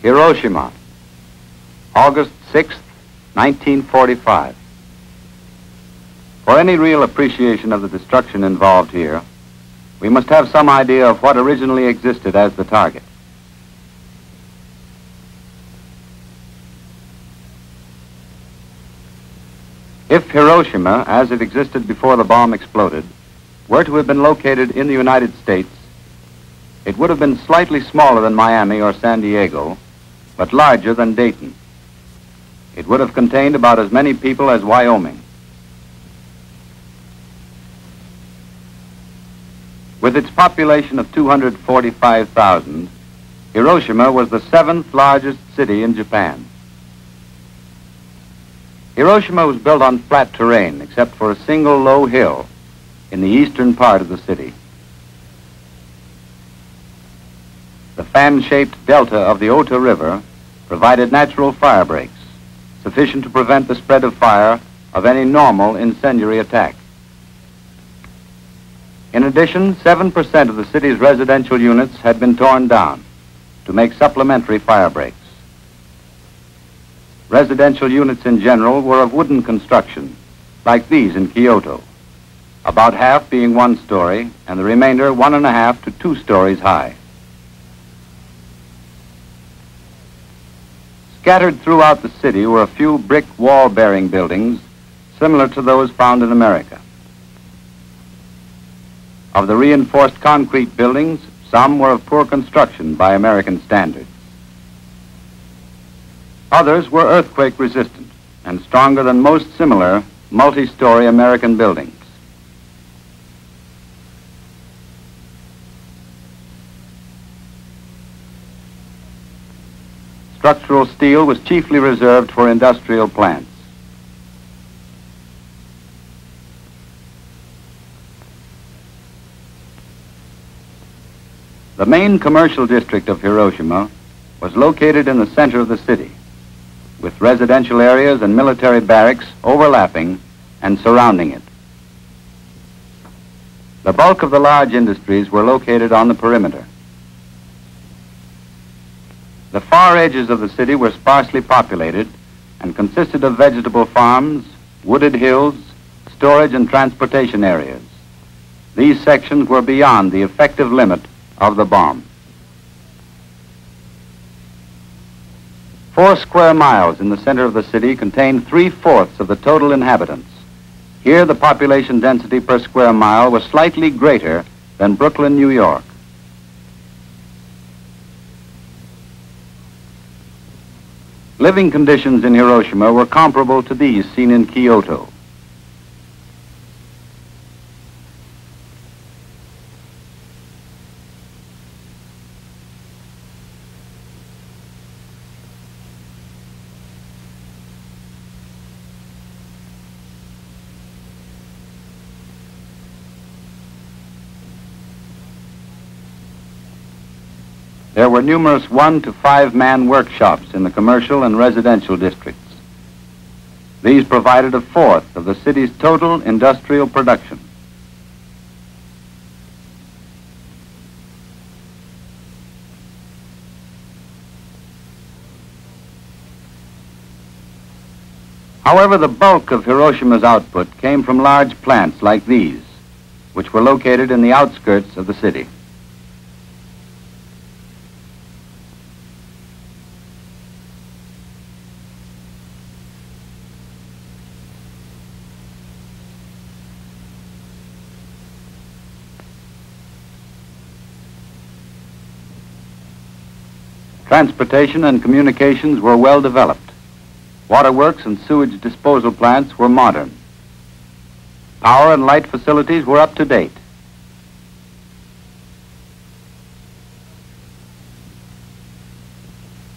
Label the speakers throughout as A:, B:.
A: Hiroshima, August 6th, 1945. For any real appreciation of the destruction involved here, we must have some idea of what originally existed as the target. If Hiroshima, as it existed before the bomb exploded, were to have been located in the United States, it would have been slightly smaller than Miami or San Diego, but larger than Dayton. It would have contained about as many people as Wyoming. With its population of 245,000, Hiroshima was the seventh largest city in Japan. Hiroshima was built on flat terrain, except for a single low hill in the eastern part of the city. The fan-shaped delta of the Ota River provided natural fire breaks, sufficient to prevent the spread of fire of any normal incendiary attack. In addition, 7% of the city's residential units had been torn down to make supplementary fire breaks. Residential units in general were of wooden construction, like these in Kyoto, about half being 1 story and the remainder 1.5 to 2 stories high. Scattered throughout the city were a few brick wall-bearing buildings similar to those found in America. Of the reinforced concrete buildings, some were of poor construction by American standards. Others were earthquake-resistant and stronger than most similar multi-story American buildings. Structural steel was chiefly reserved for industrial plants. The main commercial district of Hiroshima was located in the center of the city, with residential areas and military barracks overlapping and surrounding it. The bulk of the large industries were located on the perimeter. The far edges of the city were sparsely populated and consisted of vegetable farms, wooded hills, storage and transportation areas. These sections were beyond the effective limit of the bomb. 4 square miles in the center of the city contained 3/4 of the total inhabitants. Here the population density per square mile was slightly greater than Brooklyn, New York. Living conditions in Hiroshima were comparable to these seen in Kyoto. There were numerous 1 to 5 man workshops in the commercial and residential districts. These provided 1/4 of the city's total industrial production. However, the bulk of Hiroshima's output came from large plants like these, which were located in the outskirts of the city. Transportation and communications were well developed. Waterworks and sewage disposal plants were modern. Power and light facilities were up to date.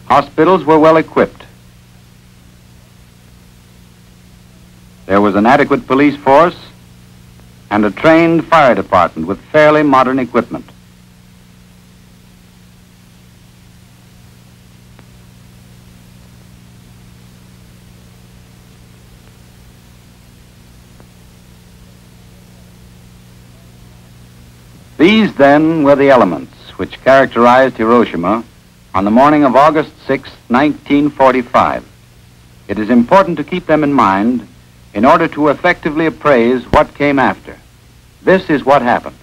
A: Hospitals were well equipped. There was an adequate police force and a trained fire department with fairly modern equipment. These, then, were the elements which characterized Hiroshima on the morning of August 6, 1945. It is important to keep them in mind in order to effectively appraise what came after. This is what happened.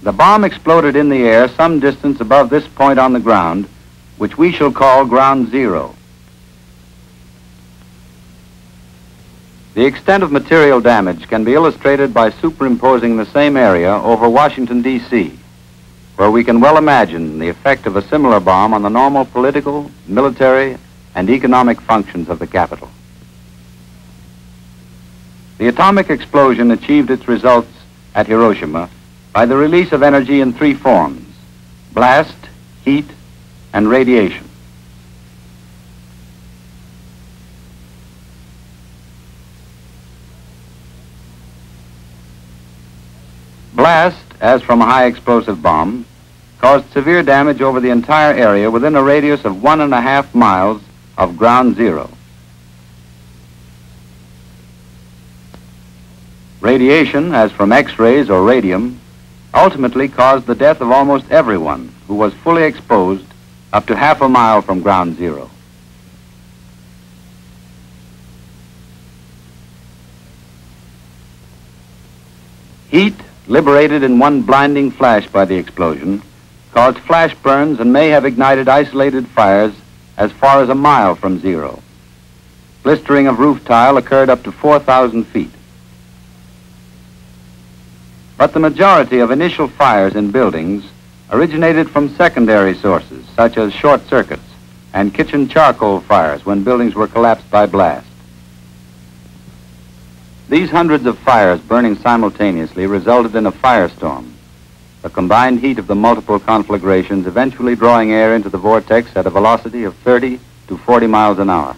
A: The bomb exploded in the air some distance above this point on the ground, which we shall call Ground Zero. The extent of material damage can be illustrated by superimposing the same area over Washington, D.C., where we can well imagine the effect of a similar bomb on the normal political, military, and economic functions of the capital. The atomic explosion achieved its results at Hiroshima by the release of energy in three forms: blast, heat, and radiation. Blast, as from a high explosive bomb, caused severe damage over the entire area within a radius of 1.5 miles of Ground Zero. Radiation, as from X-rays or radium, ultimately caused the death of almost everyone who was fully exposed up to 1/2 mile from Ground Zero. Heat, liberated in one blinding flash by the explosion, caused flash burns and may have ignited isolated fires as far as 1 mile from zero. Blistering of roof tile occurred up to 4,000 feet. But the majority of initial fires in buildings originated from secondary sources, such as short circuits and kitchen charcoal fires when buildings were collapsed by blast. These hundreds of fires burning simultaneously resulted in a firestorm, the combined heat of the multiple conflagrations eventually drawing air into the vortex at a velocity of 30 to 40 miles an hour.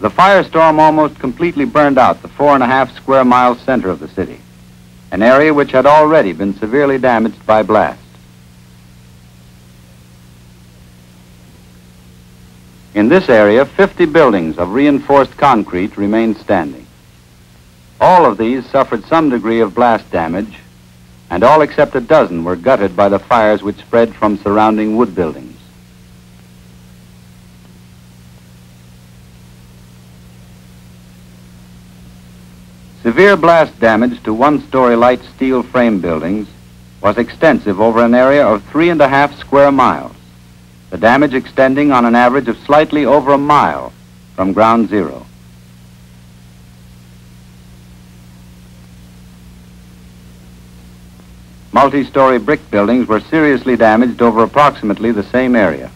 A: The firestorm almost completely burned out the 4.5 square mile center of the city, an area which had already been severely damaged by blast. In this area, 50 buildings of reinforced concrete remained standing. All of these suffered some degree of blast damage, and all except a dozen were gutted by the fires which spread from surrounding wood buildings. Severe blast damage to one-story light steel frame buildings was extensive over an area of 3.5 square miles, the damage extending on an average of slightly over 1 mile from Ground Zero. Multi-story brick buildings were seriously damaged over approximately the same area.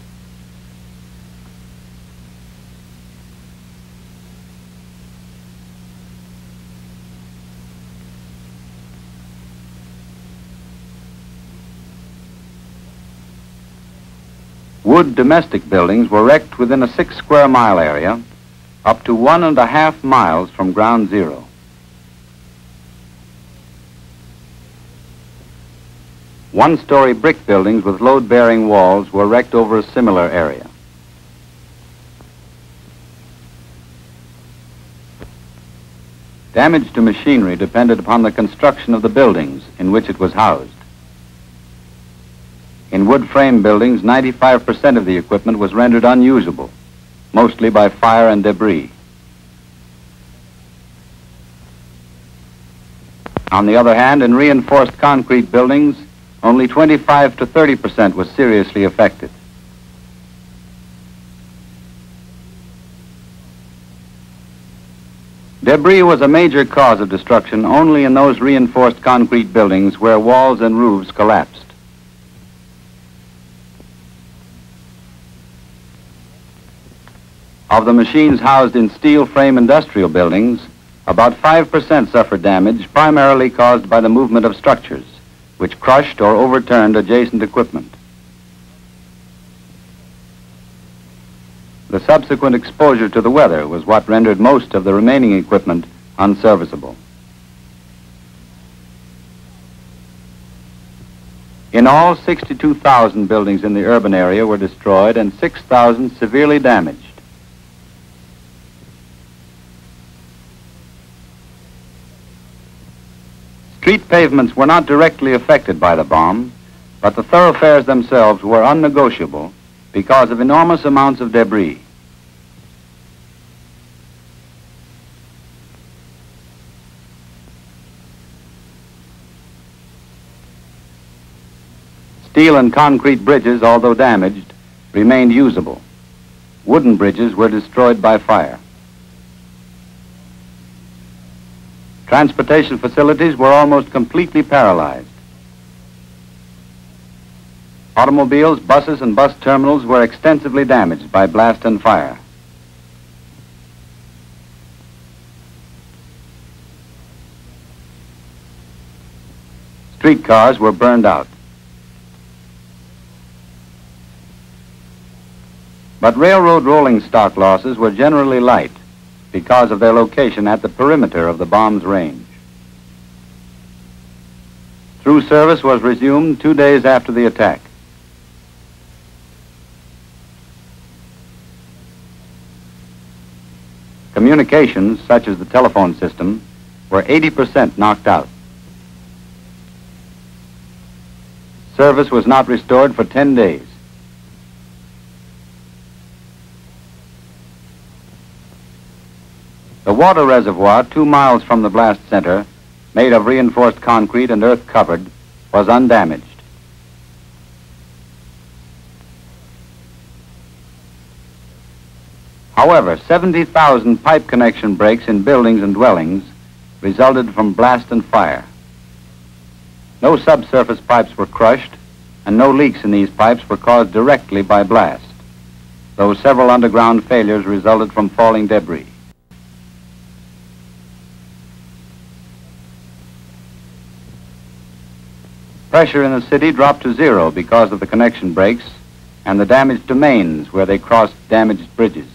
A: Wood domestic buildings were wrecked within a 6 square mile area, up to 1.5 miles from Ground Zero. One-story brick buildings with load-bearing walls were wrecked over a similar area. Damage to machinery depended upon the construction of the buildings in which it was housed. In wood frame buildings, 95% of the equipment was rendered unusable, mostly by fire and debris. On the other hand, in reinforced concrete buildings, only 25 to 30% was seriously affected. Debris was a major cause of destruction only in those reinforced concrete buildings where walls and roofs collapsed. Of the machines housed in steel frame industrial buildings, About 5% suffered damage, primarily caused by the movement of structures, which crushed or overturned adjacent equipment. The subsequent exposure to the weather was what rendered most of the remaining equipment unserviceable. In all, 62,000 buildings in the urban area were destroyed and 6,000 severely damaged. Street pavements were not directly affected by the bomb, but the thoroughfares themselves were unnegotiable because of enormous amounts of debris. Steel and concrete bridges, although damaged, remained usable. Wooden bridges were destroyed by fire. Transportation facilities were almost completely paralyzed. Automobiles, buses, and bus terminals were extensively damaged by blast and fire. Streetcars were burned out. But railroad rolling stock losses were generally light because of their location at the perimeter of the bomb's range. Through service was resumed 2 days after the attack. Communications, such as the telephone system, were 80% knocked out. Service was not restored for 10 days. The water reservoir, 2 miles from the blast center, made of reinforced concrete and earth covered, was undamaged. However, 70,000 pipe connection breaks in buildings and dwellings resulted from blast and fire. No subsurface pipes were crushed, and no leaks in these pipes were caused directly by blast, though several underground failures resulted from falling debris. Pressure in the city dropped to zero because of the connection breaks and the damaged domains where they crossed damaged bridges.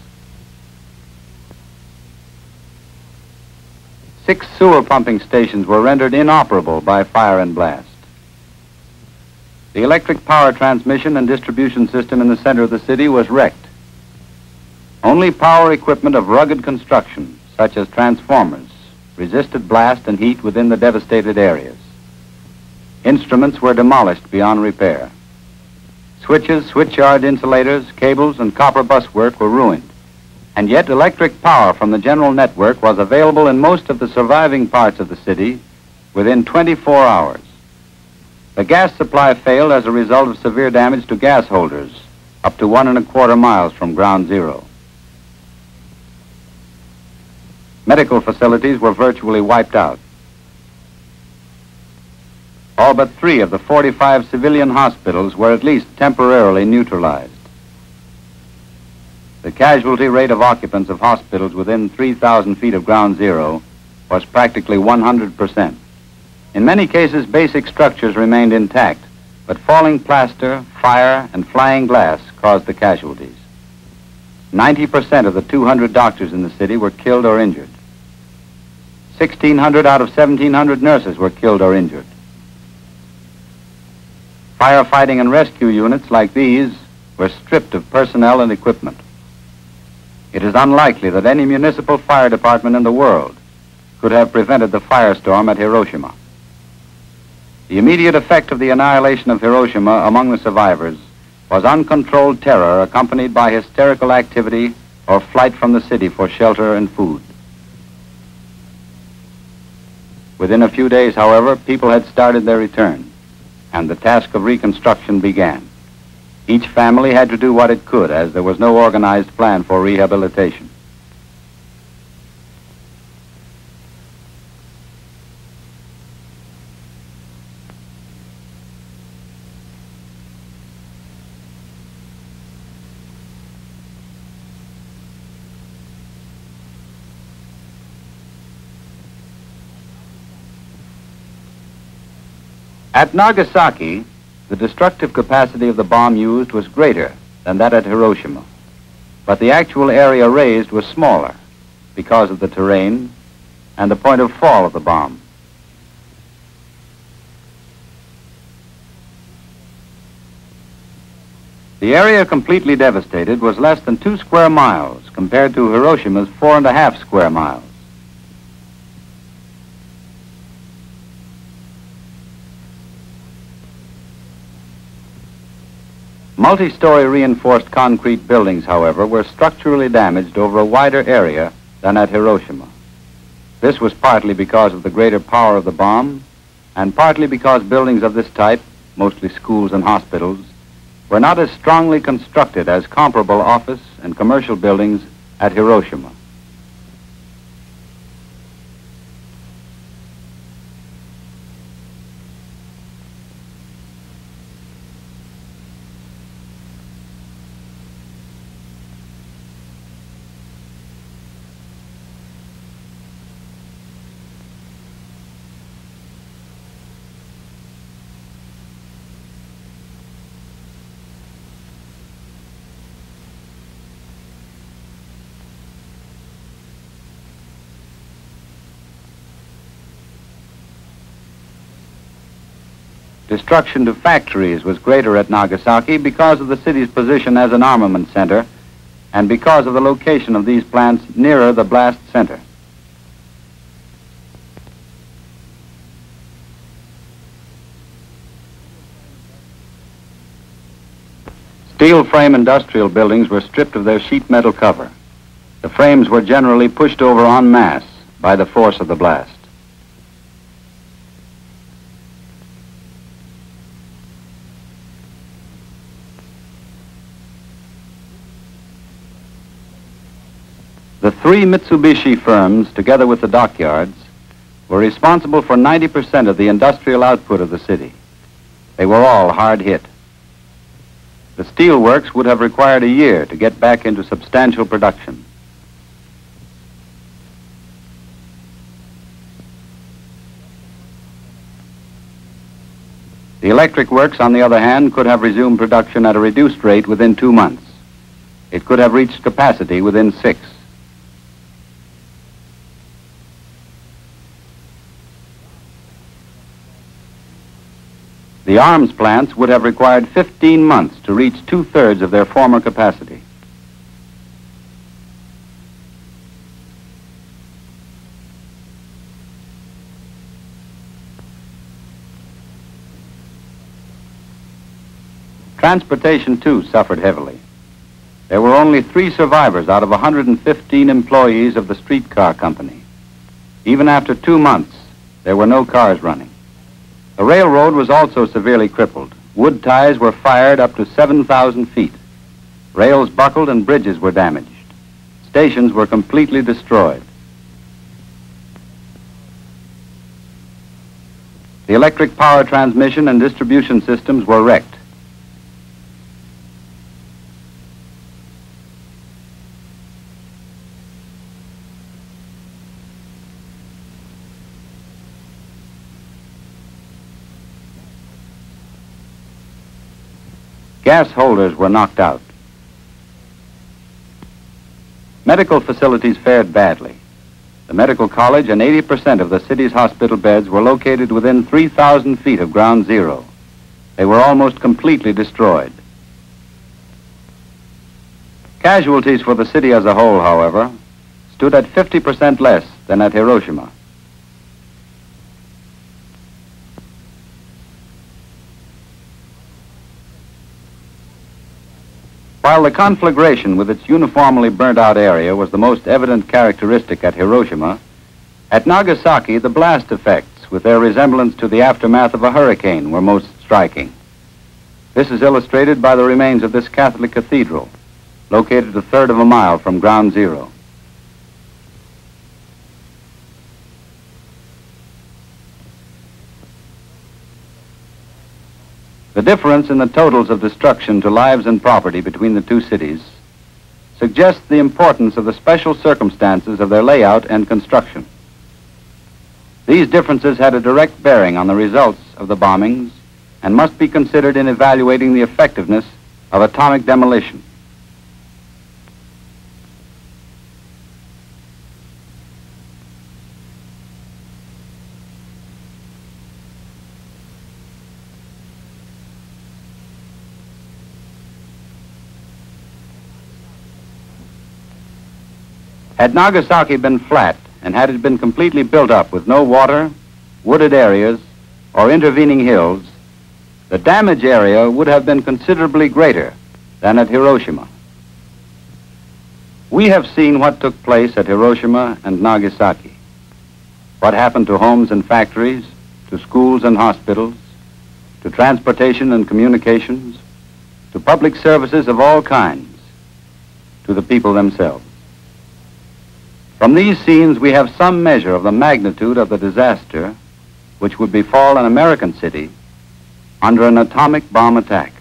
A: 6 sewer pumping stations were rendered inoperable by fire and blast. The electric power transmission and distribution system in the center of the city was wrecked. Only power equipment of rugged construction, such as transformers, resisted blast and heat within the devastated areas. Instruments were demolished beyond repair. Switches, switchyard insulators, cables, and copper buswork were ruined. And yet electric power from the general network was available in most of the surviving parts of the city within 24 hours. The gas supply failed as a result of severe damage to gas holders up to 1¼ miles from ground zero. Medical facilities were virtually wiped out. All but 3 of the 45 civilian hospitals were at least temporarily neutralized. The casualty rate of occupants of hospitals within 3,000 feet of ground zero was practically 100%. In many cases, basic structures remained intact, but falling plaster, fire, and flying glass caused the casualties. 90% of the 200 doctors in the city were killed or injured. 1,600 out of 1,700 nurses were killed or injured. Firefighting and rescue units like these were stripped of personnel and equipment. It is unlikely that any municipal fire department in the world could have prevented the firestorm at Hiroshima. The immediate effect of the annihilation of Hiroshima among the survivors was uncontrolled terror accompanied by hysterical activity or flight from the city for shelter and food. Within a few days, however, people had started their return, and the task of reconstruction began. Each family had to do what it could, as there was no organized plan for rehabilitation. At Nagasaki, the destructive capacity of the bomb used was greater than that at Hiroshima, but the actual area razed was smaller because of the terrain and the point of fall of the bomb. The area completely devastated was less than 2 square miles compared to Hiroshima's 4.5 square miles. Multi-story reinforced concrete buildings, however, were structurally damaged over a wider area than at Hiroshima. This was partly because of the greater power of the bomb, and partly because buildings of this type, mostly schools and hospitals, were not as strongly constructed as comparable office and commercial buildings at Hiroshima. Destruction to factories was greater at Nagasaki because of the city's position as an armament center and because of the location of these plants nearer the blast center. Steel frame industrial buildings were stripped of their sheet metal cover. The frames were generally pushed over en masse by the force of the blast. The 3 Mitsubishi firms, together with the dockyards, were responsible for 90% of the industrial output of the city. They were all hard hit. The steel works would have required a year to get back into substantial production. The electric works, on the other hand, could have resumed production at a reduced rate within 2 months. It could have reached capacity within 6. The arms plants would have required 15 months to reach 2/3 of their former capacity. Transportation, too, suffered heavily. There were only 3 survivors out of 115 employees of the streetcar company. Even after 2 months, there were no cars running. The railroad was also severely crippled. Wood ties were fired up to 7,000 feet. Rails buckled and bridges were damaged. Stations were completely destroyed. The electric power transmission and distribution systems were wrecked. Gas holders were knocked out. Medical facilities fared badly. The medical college and 80% of the city's hospital beds were located within 3,000 feet of ground zero. They were almost completely destroyed. Casualties for the city as a whole, however, stood at 50% less than at Hiroshima. While the conflagration with its uniformly burnt-out area was the most evident characteristic at Hiroshima, at Nagasaki the blast effects, with their resemblance to the aftermath of a hurricane, were most striking. This is illustrated by the remains of this Catholic cathedral, located 1/3 of a mile from ground zero. The difference in the totals of destruction to lives and property between the 2 cities suggests the importance of the special circumstances of their layout and construction. These differences had a direct bearing on the results of the bombings and must be considered in evaluating the effectiveness of atomic demolition. Had Nagasaki been flat, and had it been completely built up with no water, wooded areas, or intervening hills, the damage area would have been considerably greater than at Hiroshima. We have seen what took place at Hiroshima and Nagasaki, what happened to homes and factories, to schools and hospitals, to transportation and communications, to public services of all kinds, to the people themselves. From these scenes, we have some measure of the magnitude of the disaster which would befall an American city under an atomic bomb attack.